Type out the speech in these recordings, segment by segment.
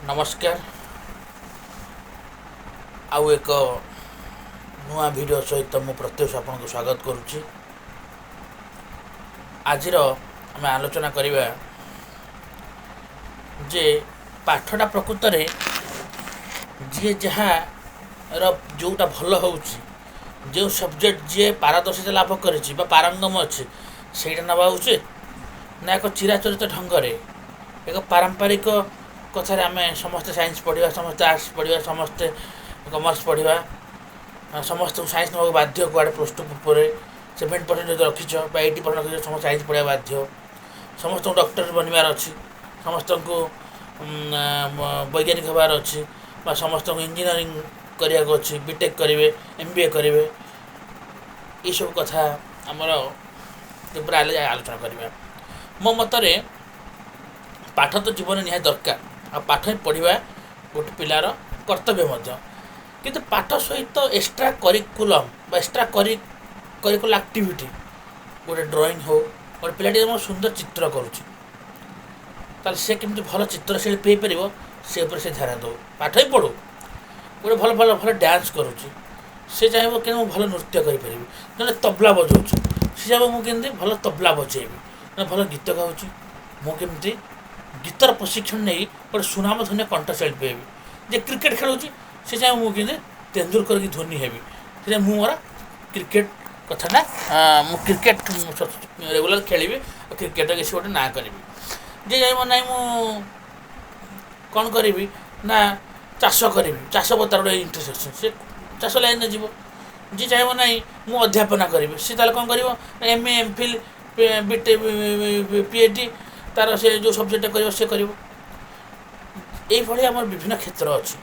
नमस्कार। आउ एक नुआ वीडियो सहित मु प्रत्युष आपको स्वागत करुच्ची। आज आम आलोचना करवा जे पाठटा प्रकृत में जी जहाँ जोटा भल हो जो सब्जेक्ट जी पारदर्शिता लाभ कर पारंगम अच्छे से नवा उचित ना एक चिराचरित ढंग एक पारंपरिक कथार आम समस्ते साइंस पढ़ा समस्ते आर्ट्स पढ़ा समस्ते कमर्स पढ़ा समस्त साइंस ना बाध्य कड़े प्लस टू पर 70% रखीच 80% रखीच समस्त साइंस पढ़ा बाध्य समस्त डॉक्टर बनवार अच्छी समस्त को वैज्ञानिक हबार अच्छी समस्त इंजीनियरिंग करने अच्छी बीटेक करेंगे MBA करेंगे ये सब कथा आमर आलोचना करवा मो मतरे पाठ तो जीवन निहाय दरकार आ पाठ पढ़ा गोटे पिलार कर्तव्य किंतु पाठ सहित extra curriculum extra curricular activity गोटे ड्राइंग हो गोटे पिलाटी सुंदर चित्र करुँच से केमती भल चित्रशिल्पी हो पार से ध्यान दो पाठ ही पढ़ू गोटे भल भल भल डांस करुँच से चाहिए कि भल नृत्य करें जब तबला बजाऊँ सी चाहिए मुझे भल तबला बजेबी भल गीत गाँच मुझे गीतर प्रशिक्षण नहीं गोटे सुनाम धन्य कंठशिल्पी हेबी जे क्रिकेट खेलूँ से चाहिए मुझे तेंदुलकर की धोनी हेबी से मोर क्रिकेट कथा ना मु क्रिकेट रेगुलर खेली क्रिकेट किसी गोटे ना करी जे चाहिए ना मु कौन करी ना चाष करी चाष तार गोटे इंटरेस्ट से चाष लाइन जीव जी चाहिए ना मु अध्यापना करी सी कौन कर MA MPhil PhD तार से जो सब्जेक्ट कर सी कर आम विभिन्न क्षेत्र अच्छी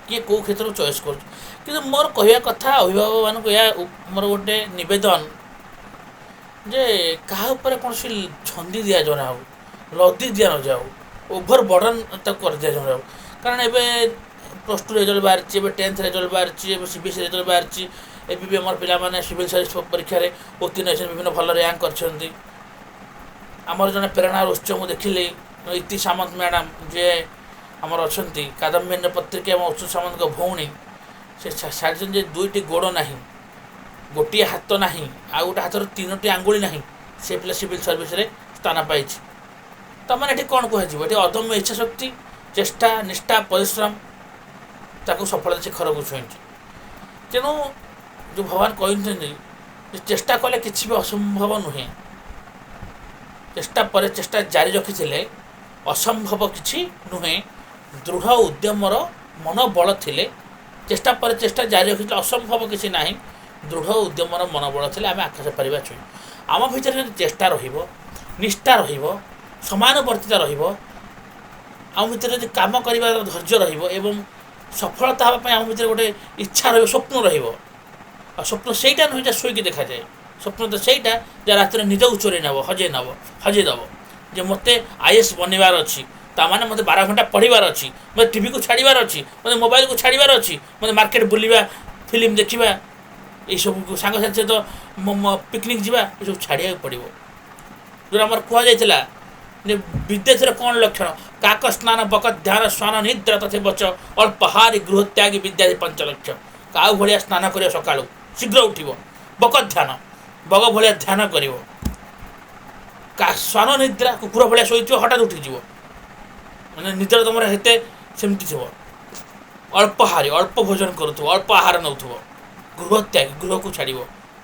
किए कौ क्षेत्र चॉइस कर मोर कहवा कथा अभिभावक मानक मोर गोटे नवेदन जे क्या कौन छंदी दि जाना हो लदी दि न जाऊ ओभर बर्डन तक कर दि जाऊ कारण एवं प्लस टू रिजल्ट बाहर 10th रिजल्ट बाहर CBSE रिजल्ट बाहर एबी आम पाने सिविल सर्विस परीक्षा उत्तीर्ण विभिन्न भल रैंक कर आमर जड़े प्रेरणा उत्स मुझे देखिली इति सामंत मैडम जे आमर अच्छा कादम्बिनी पत्रिका उत्सव सामंत भौणी से सारी दुईटी गोड़ ना गोटे हाथ ना आ गोटे हाथ 3टी आंगुली ना से पिला सिविल सर्विस स्थान पाई तमें ये कौन कह अदम्य इच्छा शक्ति चेष्टा निष्ठा परिश्रम ताको सफलता शिखर को छुई तेणु जो भगवान कहते चेष्टा कले किसी भी असंभव नुहे चेष्टा पर चेष्टा जारी रखी असंभव किसी नुहे दृढ़ उद्यमर मनोबल थिले चेष्टा पर चेष्टा जारी रखी असंभव किसी ना दृढ़ उद्यमर मनोबल थे आम आकाश पारिबा छुई आम भीतर चेष्टा निष्ठा समानुवर्तिता आम भीतर काम कर धैर्य एवं सफलता हाँपाई आम भीतर गोटे इच्छा स्वप्न स्वप्न सेटा नुहे शोक देखा जाए स्वप्न तो सहीटा जहाँ रात निज चोरी नब हजेदब जे मत IAS बनवार अच्छी ताने मत 12 घंटा पढ़ार अच्छी मत टीवी को छाड़ार अच्छी मत मोबाइल को छाड़ार अच्छी मत मार्केट बुलवा फिल्म देखा ये सब सांग साथी सहित पिकनिक जावा ये सब छाड़ा पड़ो जो आम कहला विद्यार्थी कौन लक्षण काक स्नान बक ध्यान स्वान निद्रा तथे बच अल्पहारी गृह त्यागी विद्यार्थी 5 लक्ष काउ भाया स्नान कर सका शीघ्र उठ बक ध्यान बग भाया ध्यान कर स्वान निद्रा कुकुर भाया शोच हठात उठीज मैंने निद्रा तुम हेते सेमती थो अल्पहारी अल्प भोजन करूँ अल्प आहार नौ गृह त्यागी गृह को छाड़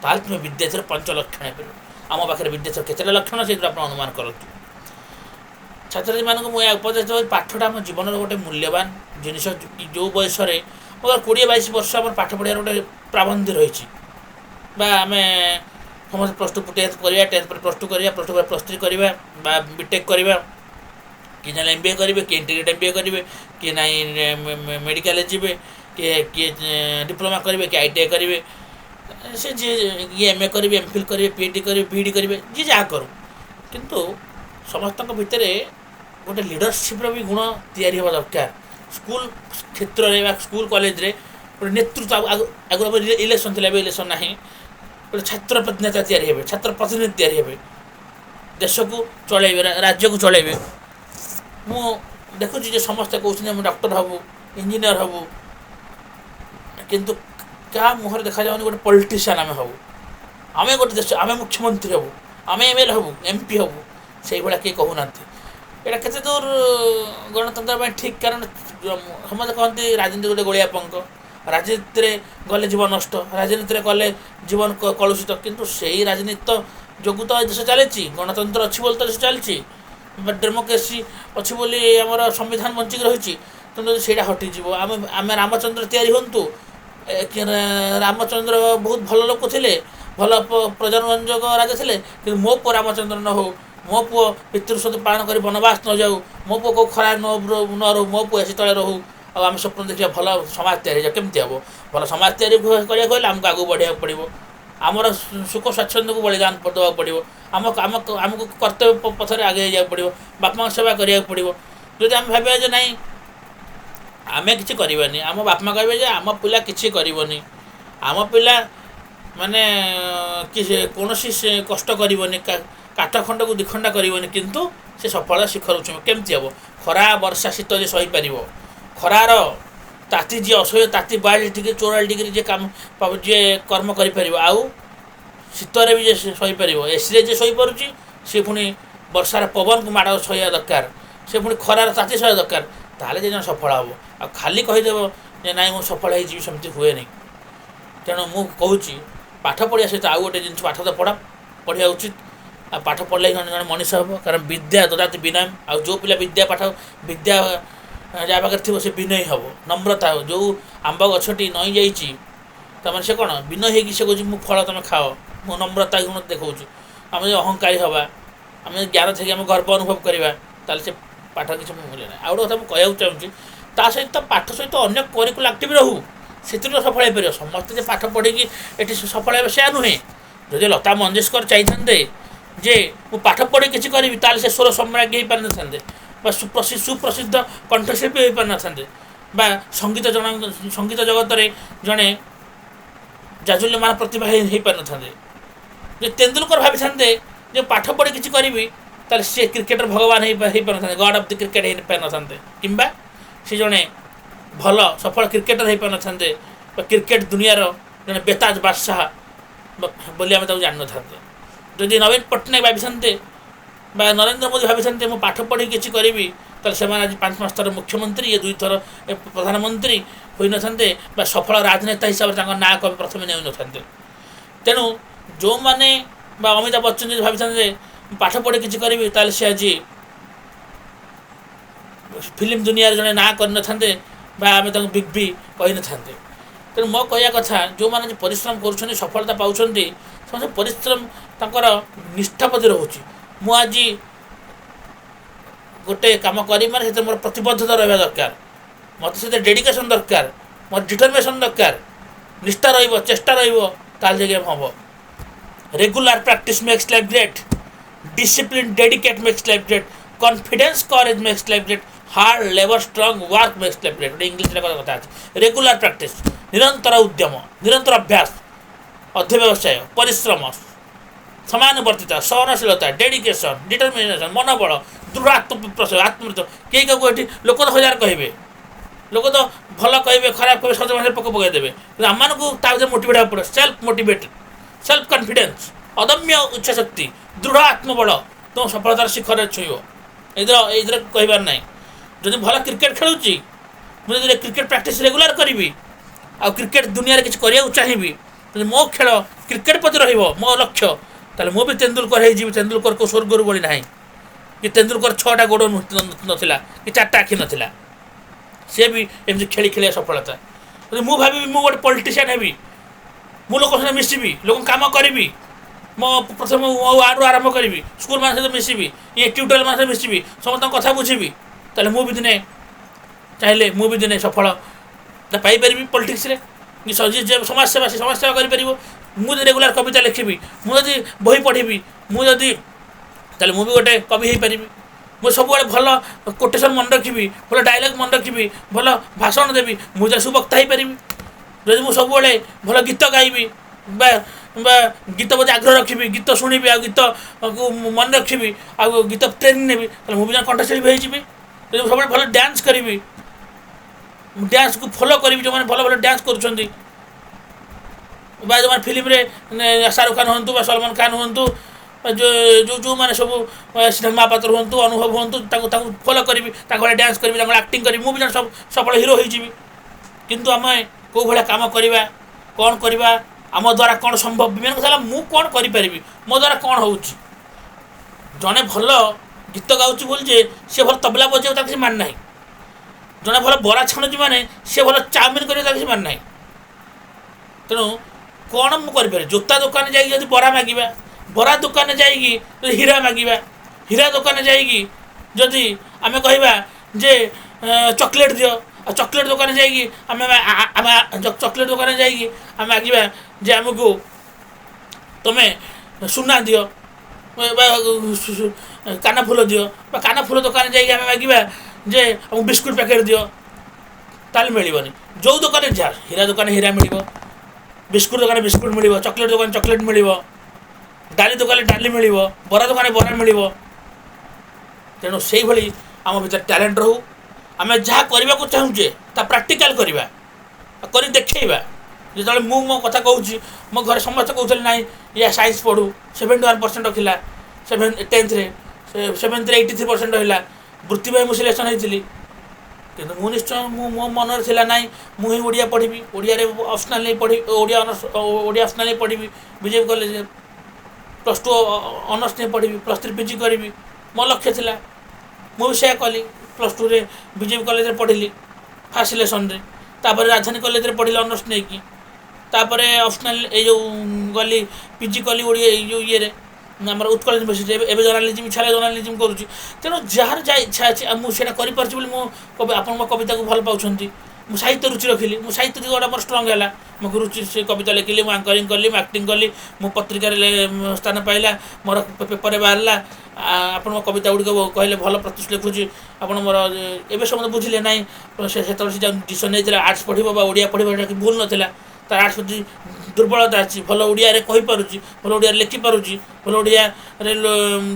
ताल तुम विद्यार्थी 5 लक्षण हो आम पाखे विद्यार्थी केतटा लक्षण से आप अनुमान करूँ छात्री मानक मुझे उपदेश पाठटा आम जीवन गोटे मूल्यवान जिनस जो बयस मगर 20-22 वर्ष आम पाठ पढ़ार गोटे प्राबंधी रही आम समस्त प्लस टू 10th करवा 10th पर प्लस टू करवा प्लस टू पर प्लस 3 करवा बीटेक करवा कि ना MBA करेंगे कि इंटीग्रेट MBA करेंगे कि ना मेडिकल जी किए डिप्लोमा करेंगे कि ITI करेंगे से जी ये MA करेंगे MPhil करेंगे PhD करेंगे BD करेंगे जी जहाँ करूँ किंतु समस्त भितर गोटे लीडरशिप भी गुण तैयारी हवा दरकार स्कूल क्षेत्र में स्कूल कॉलेज रे गोटे नेतृत्व आगुरी इलेक्शन थी इलेक्शन ना गोटे छात्र नेता तैयारी हे छात्र प्रतिनिधि तैयारी हे देश को चलैबे राज्य को चलैबे मु ଦେଖୁଛି ଯେ ସମସ୍ତେ କହୁଛନ୍ତି ଆମେ ଡକ୍ଟର ହେବୁ, ଇଞ୍ଜିନିୟର ହେବୁ, କିନ୍ତୁ କାହା ମୁହଁରେ ଦେଖାଯାଉନି ଗୋଟେ ପଲିଟିସିଆନ୍ ଆମେ ହେବୁ, ଆମେ ଗୋଟେ ଦେଶ, ଆମେ ମୁଖ୍ୟମନ୍ତ୍ରୀ ହେବୁ, ଆମେ MLA ହେବୁ, MP ହେବୁ, ସେଇଭଳିଆ କେହି କହୁନାହାନ୍ତି। ଏଇଟା କେତେ ଦୂର ଗଣତନ୍ତ୍ର ପାଇଁ ଠିକ୍? କାରଣ ସମସ୍ତେ କହନ୍ତି ରାଜନୀତି ଗୋଟେ ଗୋଳିଆ ପଙ୍କ, ରାଜନୀତିରେ ଗଲେ ଜୀବନ ନଷ୍ଟ, ରାଜନୀତିରେ ଗଲେ ଜୀବନ କଳୁଷିତ। କିନ୍ତୁ ସେଇ ରାଜନୀତି ତ ଯୋଗୁଁ ତ ଦେଶ ଚାଲିଛି, ଗଣତନ୍ତ୍ର ଅଛି ବୋଲି ତ ଦେଶ ଚାଲିଛି, ବା ଡେମୋକ୍ରେସି ଅଛି ବୋଲି ଆମର ସମ୍ବିଧାନ ବଞ୍ଚିକି ରହିଛି। ତେଣୁ ଯଦି ସେଇଟା ହଟିଯିବ, ଆମେ ରାମଚନ୍ଦ୍ର ତିଆରି ହୁଅନ୍ତୁ। ରାମଚନ୍ଦ୍ର ବହୁତ ଭଲ ଲୋକ ଥିଲେ, ଭଲ ପ୍ରଜାରଞ୍ଜକ ରାଜା ଥିଲେ, କିନ୍ତୁ ମୋ ପୁଅ ରାମଚନ୍ଦ୍ର ନ ହଉ, ମୋ ପୁଅ ପିତୃସ୍ୱତ ପାଳନ କରି ବନବାସ ନ ଯାଉ, ମୋ ପୁଅ କେଉଁ ଖରା ନ ରହୁ, ମୋ ପୁଅ ଏସି ତଳେ ରହୁ, ଆଉ ଆମେ ସ୍ୱପ୍ନ ଦେଖିବା ଭଲ ସମାଜ ତିଆରି ହେଇଯାଉ। କେମିତି ହେବ? ଭଲ ସମାଜ ତିଆରି କରିବାକୁ ହେଲେ ଆମକୁ ଆଗକୁ ବଢ଼ିବାକୁ ପଡ଼ିବ, ଆମର ସୁଖ ସ୍ୱାଚ୍ଛନ୍ଦ୍ୟକୁ ବଳିଦାନ ଦେବାକୁ ପଡ଼ିବ, ଆମକୁ କର୍ତ୍ତବ୍ୟ ପଥରେ ଆଗେଇ ଯିବାକୁ ପଡ଼ିବ, ବାପା ମାଙ୍କ ସେବା କରିବାକୁ ପଡ଼ିବ। ଯଦି ଆମେ ଭାବିବା ଯେ ନାଇଁ ଆମେ କିଛି କରିବାନି, ଆମ ବାପା ମା କହିବେ ଯେ ଆମ ପିଲା କିଛି କରିବନି, ଆମ ପିଲା ମାନେ କୌଣସି କଷ୍ଟ କରିବନି, କାଠ ଖଣ୍ଡକୁ ଦିଖଣ୍ଡା କରିବନି, କିନ୍ତୁ ସେ ସଫଳ ଶିଖର ଉଚ୍ଚ କେମିତି ହେବ? ଖରା ବର୍ଷା ଶୀତ ଯେ ସହିପାରିବ, ଖରାର ତାତି ଯିଏ ଅସହ୍ୟ ତାତି 42 ଡିଗ୍ରୀ 44 ଡିଗ୍ରୀ ଯିଏ ଯିଏ କର୍ମ କରିପାରିବ, ଆଉ ଶୀତରେ ବି ଯିଏ ସହିପାରିବ, ଏସିରେ ଯିଏ ଶୋଇପାରୁଛି, ସେ ପୁଣି ବର୍ଷାର ପବନକୁ ମାଡ଼ ସହିବା ଦରକାର, ସେ ପୁଣି ଖରାର ତାତି ସହିବା ଦରକାର, ତାହେଲେ ଯେ ଜଣେ ସଫଳ ହେବ। ଆଉ ଖାଲି କହିଦେବ ଯେ ନାଇଁ ମୁଁ ସଫଳ ହେଇଯିବି, ସେମିତି ହୁଏନି। ତେଣୁ ମୁଁ କହୁଛି ପାଠ ପଢ଼ିବା ସହିତ ଆଉ ଗୋଟେ ଜିନିଷ, ପାଠ ତ ପଢ଼ିବା ଉଚିତ, ଆଉ ପାଠ ପଢ଼ିଲେ ଜଣେ ଜଣେ ମଣିଷ ହେବ। କାରଣ ବିଦ୍ୟା ଦଦାତି ବିନୟ, ଆଉ ଯେଉଁ ପିଲା ବିଦ୍ୟା ଯାହା ପାଖରେ ଥିବ ସେ ବିନୟୀ ହେବ, ନମ୍ରତା ହେବ। ଯେଉଁ ଆମ୍ବ ଗଛଟି ନଇଁ ଯାଇଛି, ତାମାନେ ସେ କ'ଣ ବିନୟ ହେଇକି ସେ କହୁଛି ମୁଁ ଫଳ ତୁମେ ଖାଅ, ମୁଁ ନମ୍ରତା ଗୁଣ ଦେଖାଉଛି। ଆମେ ଯଦି ଅହଂକାରୀ ହେବା, ଆମେ ଜ୍ଞାନ ଥାଇକି ଆମେ ଗର୍ବ ଅନୁଭବ କରିବା, ତାହେଲେ ସେ ପାଠ କିଛି ମୂଲ୍ୟ ନାହିଁ। ଆଉ ଗୋଟେ କଥା ମୁଁ କହିବାକୁ ଚାହୁଁଛି, ତା ସହିତ ପାଠ ସହିତ ଅନ୍ୟ କରିକୁଲାର ଆକ୍ଟିଭ୍ ରହୁ, ସେଥିରୁ ସଫଳ ହେଇପାରିବ। ସମସ୍ତେ ଯେ ପାଠ ପଢ଼ିକି ଏଠି ସଫଳ ହେବେ ସେୟା ନୁହେଁ। ଯଦି ଲତା ମଙ୍ଗେଶକର ଚାହିଁଥାନ୍ତେ ଯେ ମୁଁ ପାଠ ପଢ଼ି କିଛି କରିବି, ତାହେଲେ ସେ ସ୍ୱର ସମ୍ରାଜ୍ଞୀ ହେଇପାରିନଥାନ୍ତେ, ବା ସୁପ୍ରସିଦ୍ଧ କଣ୍ଠଶିଳ୍ପୀ ହୋଇପାରିନଥାନ୍ତେ, ବା ସଙ୍ଗୀତ ଜଗତରେ ଜଣେ ଜାଜୁଲ୍ୟମାନ ପ୍ରତିଭା ହେଇପାରିନଥାନ୍ତେ। ଯେ ତେନ୍ଦୁଲକର ଭାବିଥାନ୍ତେ ଯେ ପାଠ ପଢ଼ି କିଛି କରିବି, ତାହେଲେ ସେ କ୍ରିକେଟର ଭଗବାନ ହେଇପାରିନଥାନ୍ତେ, ଗଡ୍ ଅଫ୍ ଦି କ୍ରିକେଟ୍ ହେଇପାରିନଥାନ୍ତେ, କିମ୍ବା ସେ ଜଣେ ଭଲ ସଫଳ କ୍ରିକେଟର ହେଇପାରିନଥାନ୍ତେ, ବା କ୍ରିକେଟ ଦୁନିଆର ଜଣେ ବେତାଜ ବାଦଶାହ ବୋଲି ଆମେ ତାକୁ ଜାଣିନଥାନ୍ତେ। ଯଦି ନବୀନ ପଟ୍ଟନାୟକ ଭାବିଥାନ୍ତେ ବା ନରେନ୍ଦ୍ର ମୋଦି ଭାବିଥାନ୍ତେ ମୁଁ ପାଠ ପଢ଼ି କିଛି କରିବି, ତାହେଲେ ସେମାନେ ଆଜି 5 ଥର ମୁଖ୍ୟମନ୍ତ୍ରୀ, 2 ଥର ପ୍ରଧାନମନ୍ତ୍ରୀ ହୋଇନଥାନ୍ତେ, ବା ସଫଳ ରାଜନେତା ହିସାବରେ ତାଙ୍କ ନାଁ କବି ପ୍ରଥମେ ନେଉନଥାନ୍ତେ। ତେଣୁ ଯେଉଁମାନେ ବା ଅମିତାଭ ବଚ୍ଚନ ଯଦି ଭାବିଥାନ୍ତେ ପାଠ ପଢ଼ି କିଛି କରିବି, ତାହେଲେ ସେ ଆଜି ଫିଲ୍ମ ଦୁନିଆରେ ଜଣେ ନାଁ କରିନଥାନ୍ତେ, ବା ଆମେ ତାଙ୍କୁ ବିଗ୍ ବି କହିନଥାନ୍ତେ। ତେଣୁ ମୋ କହିବା କଥା, ଯେଉଁମାନେ ଆଜି ପରିଶ୍ରମ କରୁଛନ୍ତି, ସଫଳତା ପାଉଛନ୍ତି, ସମସ୍ତେ ପରିଶ୍ରମ ତାଙ୍କର ନିଷ୍ଠାପତି ରହୁଛି। ମୁଁ ଆଜି ଗୋଟେ କାମ କରିବି ମାନେ ସେଥିରେ ମୋର ପ୍ରତିବଦ୍ଧତା ରହିବା ଦରକାର, ମୋତେ ସେଥିରେ ଡେଡ଼ିକେସନ୍ ଦରକାର, ମୋର ଡିଟରମିନେସନ୍ ଦରକାର, ନିଷ୍ଠା ରହିବ, ଚେଷ୍ଟା ରହିବ, ତାହେଲେ ଯାଇକି ହେବ। Regular practice makes life great, discipline dedicate makes life great, confidence courage makes life great, hard labour strong work makes life great. ଗୋଟେ ଇଂଲିଶରେ କଥା ଅଛି। ରେଗୁଲାର ପ୍ରାକ୍ଟିସ୍, ନିରନ୍ତର ଉଦ୍ୟମ, ନିରନ୍ତର ଅଭ୍ୟାସ, ଅଧ୍ୟବସାୟ, ପରିଶ୍ରମ, ସମାନୁବର୍ତ୍ତିତା, ସହନଶୀଳତା, ଡେଡିକେସନ୍, ଡିଟରମିନେସନ୍, ମନୋବଳ, ଦୃଢ଼ ଆତ୍ମବିଶ୍ୱାସ, ଆତ୍ମବିଶ୍ୱାସ। କେହି କାହାକୁ ଏଠି ଲୋକ ତ ହଜାର କହିବେ, ଲୋକ ତ ଭଲ କହିବେ, ଖରାପ କହିବେ, ସହଜ ଭାଷାରେ ପକାଇଦେବେ, କିନ୍ତୁ ଆମମାନଙ୍କୁ ତା ଭିତରେ ମୋଟିଭେଟ୍ ହେବାକୁ ପଡ଼ିବ। ସେଲ୍ଫ ମୋଟିଭେଟେଡ୍, ସେଲ୍ଫ କନଫିଡେନ୍ସ, ଅଦମ୍ୟ ଇଚ୍ଛାଶକ୍ତି, ଦୃଢ଼ ଆତ୍ମବଳ ତୁମ ସଫଳତାର ଶିଖରରେ ଛୁଇଁବ। ଏଇଥିରେ କହିବାର ନାହିଁ। ଯଦି ଭଲ କ୍ରିକେଟ୍ ଖେଳୁଛି, ମୁଁ ଯଦି କ୍ରିକେଟ୍ ପ୍ରାକ୍ଟିସ୍ ରେଗୁଲାର କରିବି, ଆଉ କ୍ରିକେଟ୍ ଦୁନିଆରେ କିଛି କରିବାକୁ ଚାହିଁବି, ଯଦି ମୋ ଖେଳ କ୍ରିକେଟ୍ ପ୍ରତି ରହିବ ମୋ ଲକ୍ଷ୍ୟ, ତାହେଲେ ମୁଁ ବି ତେନ୍ଦୁଲକର ହେଇଯିବି। ତେନ୍ଦୁଲକର କେଉଁ ସ୍ୱର୍ଗରୁ ବଳି ନାହିଁ, କି ତେନ୍ଦୁଲକର 6ଟା ଗୋଡ଼ ନଥିଲା, କି 4ଟା ଆଖି ନଥିଲା, ସେ ବି ଏମିତି ଖେଳି ଖେଳିବା ସଫଳତା। ଯଦି ମୁଁ ଭାବିବି ମୁଁ ଗୋଟେ ପଲିଟିସିଆନ୍ ହେବି, ମୁଁ ଲୋକଙ୍କ ସହିତ ମିଶିବି, ଲୋକଙ୍କ କାମ କରିବି, ମୋ ପ୍ରଥମେ ମୋ ୱାର୍ଡ଼ରୁ ଆରମ୍ଭ କରିବି, ସ୍କୁଲମାନଙ୍କ ସହିତ ମିଶିବି, ଟ୍ୟୁଟୋରିଆଲ୍ ମାନଙ୍କ ସହିତ ମିଶିବି, ସମସ୍ତଙ୍କ କଥା ବୁଝିବି, ତାହେଲେ ମୁଁ ବି ଦିନେ ଚାହିଁଲେ ମୁଁ ବି ଦିନେ ସଫଳତା ପାଇପାରିବି ପଲିଟିକ୍ସରେ। କି ସମାଜସେବା, ସେ ସମାଜସେବା କରିପାରିବ। ମୁଁ ଯଦି ରେଗୁଲାର କବିତା ଲେଖିବି, ମୁଁ ଯଦି ବହି ପଢ଼ିବି, ମୁଁ ଯଦି, ତାହେଲେ ମୁଁ ବି ଗୋଟେ କବି ହେଇପାରିବି। ମୁଁ ସବୁବେଳେ ଭଲ କୋଟେସନ୍ ମନେ ରଖିବି, ଭଲ ଡାଇଲଗ୍ ମନେ ରଖିବି, ଭଲ ଭାଷଣ ଦେବି, ମୁଁ ଯଦି ସୁବକ୍ତା ହେଇପାରିବି। ଯଦି ମୁଁ ସବୁବେଳେ ଭଲ ଗୀତ ଗାଇବି, ବା ଗୀତ ପ୍ରତି ଆଗ୍ରହ ରଖିବି, ଗୀତ ଶୁଣିବି, ଆଉ ଗୀତକୁ ମନେ ରଖିବି, ଆଉ ଗୀତ ଟ୍ରେନିଂ ନେବି, ତାହେଲେ ମୁଁ ବି ଜଣେ କଣ୍ଠଶିଳ୍ପୀ ହେଇଯିବି। सब भल डांस करी डांस को फॉलो करी जो मैंने भल भल डांस कर जो फिल्म रे शाहरुख खान हूँ सलमान खान हूँ जो जो जो मैंने सब सिनेमा पात्र हूँ अनुभव हूँ फॉलो करी डांस करी एक्टिंग करी मुझे जन सब सफल हिरो हो किंतु आम कौ भाया कम करवा कौन करवा आम द्वारा कौन संभव मेन कथा मु कौन करी मो द्वारा कौन हो जड़े भल गीत गाँच बोल जे सी भल तबला बजाऊ किसी मान ना जड़े भल बरा छाणुची मैंने सी भल चाउमिन कर किसी मान ना तेणु कौन मुझे जोता दुकान जा बरा मागे बरा दुकान जा हीरा मागे हीरा दुकान जा आम कह जे चॉकलेट दियो चॉकलेट दुकान जा चॉकलेट दुकान जा मागे जे आमको तुम्हें सुना दियो काना फूल दियो काना फूल दुकान जा मागे जे आमको बिस्कुट पैकेट दियो ताल मिलनी जो दुकान जा हीरा दुकान हीरा मिल बिस्कुट दुकान बिस्कुट मिल चॉकलेट दुकान चॉकलेट मिल डाली दुकान डाली मिल बरा दुकान बरा मिल तेणु से भाई आम भर टैलेंट रहू आम जहाँ करने को चाहूचे प्राक्टिकाल करवा कर देखा जो मु मो कथा कहूँ मो घर समस्त कहते ना या साइंस पढ़ू 71% रखिला 10th 7th 83% रहा वृत्ति मुझे सिलेक्शन होती कि निश्चय मो मन था ना मुझे ओडिया पढ़ी ओडिया ऑप्शनल नहीं पढ़ी ओडिया ऑप्शनल नहीं पढ़ी बीजेपी कॉलेज +2 ऑनर्स नहीं पढ़ी +3 पीजी करी मो लक्ष्य था मुझे कली +2 रे बीजेपी कॉलेज पढ़ी फास्ट सिलेक्शन तापर राजधानी कॉलेज पढ़ी ऑनर्स नहीं कि तापर ऑप्शनल ये गली पीजी कली ओडिया जो ये आम उत्कल यूनिवर्सिटी एवं जर्नालीजम इच्छा जर्नालीजम करुँच तेणु जार जहाँ इच्छा अच्छे मुझे करें मुझे आप कविता को भल पाँच मुझे साहित्य रुचि रखिली मुझे साहित्य दिगटा मोर स्ट्रंग है मुझे रुचि से कविता लिखिली मुझे आंकरिंग कली एक्टिंग कली मो पत्रिकार स्थान पाइला मोर पेपर बाहर आप कविता गुड़िक कहले भल प्रतिष्ठा लिखुची आप मोर एवं समझ बुझे ना से डिसीजन नहीं आर्ट्स पढ़ा ओडिया पढ़ा भूल नाला तार आर्ट्स प्रति दुर्बलता अच्छी भल ओडिया कहीपी भल ओडिया लिखिपी भल ओडिया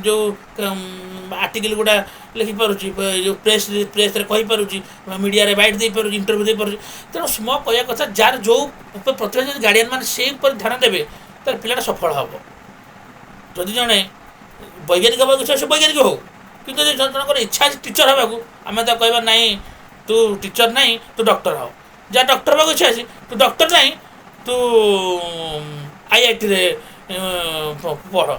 जो आर्टिकल गुड़ा लिखिपी जो प्रेस कहीपी मीडिया बाइट दे पार इंटरव्यू दे पार तेणु मो कह कथा जार जो प्रतिभा गार्डियन मैंने से ध्यान देवे तार पिलाटा सफल हम जदि जड़े वैज्ञानिक हाँ इच्छा से वैज्ञानिक हो कि जनकर इच्छा टीचर हाँ आम तो कह ना तू टीचर ना तू डॉक्टर हो जहाँ डॉक्टर हाँ इच्छा अच्छी तू डॉक्टर ना तू IIT रे पढ़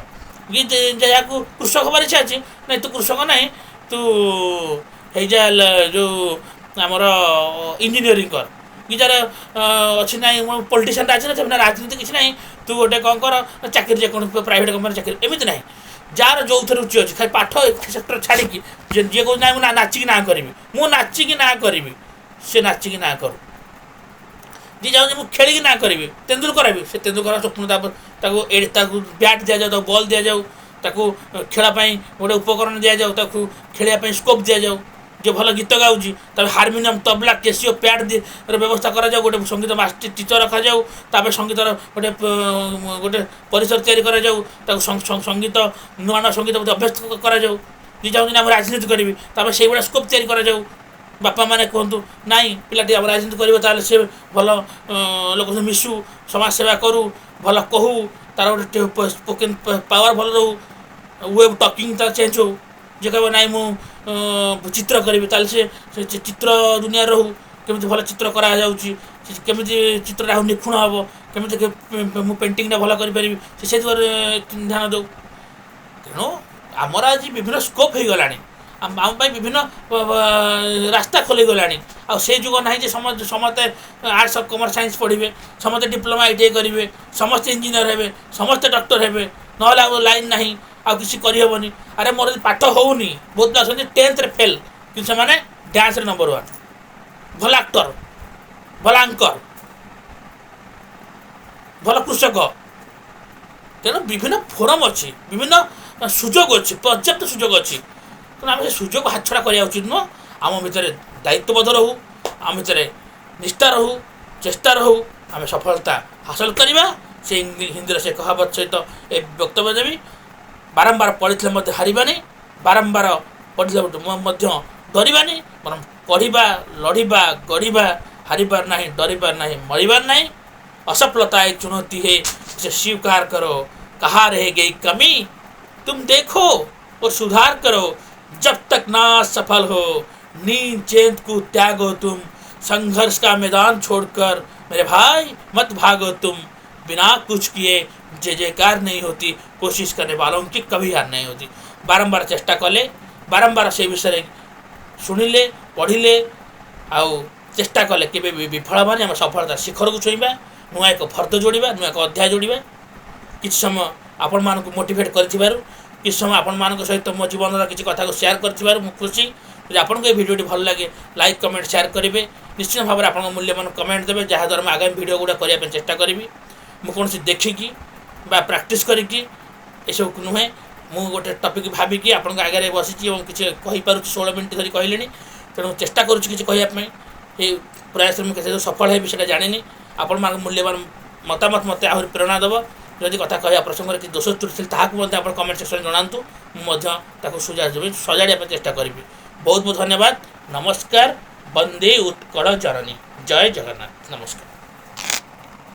कि जहाँ कृषक हमार इच्छा अच्छी ना तू कृषक ना तू जा जो आमर इंजीनियरिंग कर कि जार अच्छी ना पॉलिटिशियन राजनीति ना राजनीति किसी ना तू गोटे कौन कर चाकरी जेको प्राइवेट कंपनी चाकरी एमती ना जार जो रुचि अच्छी खाली पाठ सेक्टर छाड़ी जी कह ना नाचिकी ना करी मु नाचिकी ना करी से नाचिकी ना करूँ जी चाहूँ मुझे खेल ना करी तेंदुलकर भी से तेंदुलकर स्वप्न बैट दि जाऊ बॉल दि जाऊ खेलपाई गोटे उपकरण दि जाऊ खेलने स्कोप दि जाऊ जो भल गीत गाँची हारमोनियम तबला केसिओ पैड व्यवस्था करा गोटे संगीत मास्टर टीचर रखा जाऊ संगीत गोटे गोटे परिसर या संगीत नुआ नुआ संगीत अभ्यास करा जी चाहूँ ना राजनीति करी से भाया स्कोप या बापा मैंने कहतु ना पिलाटी आम राजनीति कर सी भल लोक मिशु समाज सेवा करूँ भल कहू तार गोटे स्पोकेन पावर भल रो वेब टॉकिंग तार चेंज हो जे कह ना मु चित्र करी से चित्र दुनिया रहू केमी भल चित्र करामी चित्र निपुण हम केमी मु पेंटिंग भल करी से ध्यान दो तेणु आमर आज विभिन्न स्कोप हो गला आम विभिन्न रास्ता खोली गला से जुग ना समस्ते आर्ट्स कमर्स साइंस पढ़े समस्ते डिप्लोमा ITI करेंगे समस्ते इंजीनियर हे समस्ते डॉक्टर हे ना लाइन ना आउ किसी करहबनी अरे मोर पाठ होनी बहुत पिला आसते 10th रे फेल कि से माने डांस रे नंबर 1 भल एक्टर भल आंकर भल कृषक तेणु विभिन्न फोरम अच्छी विभिन्न सुजोग अच्छी पर्याप्त सुजोग अच्छी तेणु आम से सुजोग हाथ छड़ा करा उचित नुह आम भितर दायित्वबोध रहू आम भितर निष्ठा रहू चेष्टा रहू आम सफलता हासिल करवा से हिंदी से कहावत सहित ए वक्तव्य देवी बारंबार पढ़ी हारबानी बारंबार पढ़ी ଡରିବାନି ବରଂ ପଢ଼ିବା, ଲଢ଼ିବା, ଗଢ଼ିବା, हारिबार नहीं, डरिबार नहीं, मरिबार नहीं। असफलता एक चुनौती है, इसे स्वीकार करो। कहाँ रह गई कमी, तुम देखो और सुधार करो। जब तक ना सफल हो, नींद चैन को त्यागो तुम। संघर्ष का मैदान छोड़कर मेरे भाई मत भागो तुम। बिना कुछ किए जय जयकार नहीं होती, कोशिश करने वालों की कभी हार नहीं होती। बारंबार चेष्टा कले, बारंबार से विषय शुणिले, पढ़िले, आउ चेष्टा कले केवे विफल हेबानी। आम सफलता शिखर को छुईबा, नुआ एक फर्द जोड़िबा, नुआ एक अध्याय जोड़िबा। किछि समय आपण मानक मोटिवेट करथिबारु, किछि समय आपण मानक सहित मो जीवन किछि कथा को शेयर करथिबारु मु खुशी। यदि आपन को वीडियो भल लगे लाइक कमेंट शेयर करेंगे। निश्चित भाव में आपन मूल्यवान कमेंट देवे, जहाँद्वारा मैं आगामी वीडियो गुड़ा करने चेष्टा करी। मुझे देखिकी प्रैक्टिस करके सब नुहे, मु गोटे टपिक भाविकी आपण आगे बसी किसी कहीपर 16 मिनट धरी कहले। तेणु चेष्टा करूँ ये प्रयास में कैसे सफल है से जानी। आपण मूल्यवान मतामत मत आहरी प्रेरणा देव। जदि कथा कह प्रसंग कि दोष त्रुटि कमेंट सेक्शन जनातु, मुझे सजाड़ा चेष्टा करी। बहुत बहुत धन्यवाद। नमस्कार। वंदे उत्कल जननी। जय जगन्नाथ। नमस्कार।